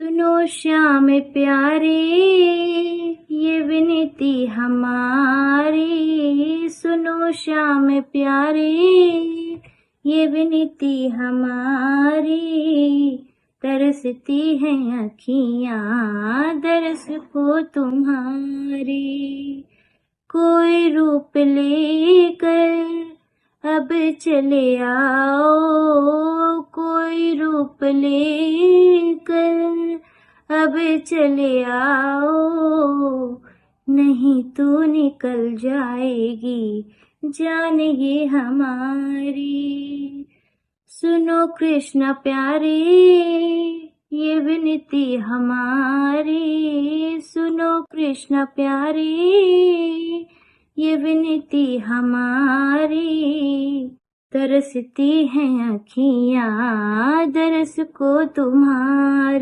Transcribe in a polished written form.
सुनो श्याम प्यारे ये विनती हमारी, सुनो श्याम प्यारे ये विनती हमारी। तरसती हैं अखियाँ दरस को तुम्हारी। कोई रूप लेकर अब चले आओ, कोई रूप लेकर अब चले आओ, नहीं तो निकल जाएगी जान ये हमारी। सुनो कृष्ण प्यारे ये विनती हमारी, सुनो कृष्ण प्यारे ये विनती हमारी। तरसती हैं अखियाँ दरस को तुम्हारी।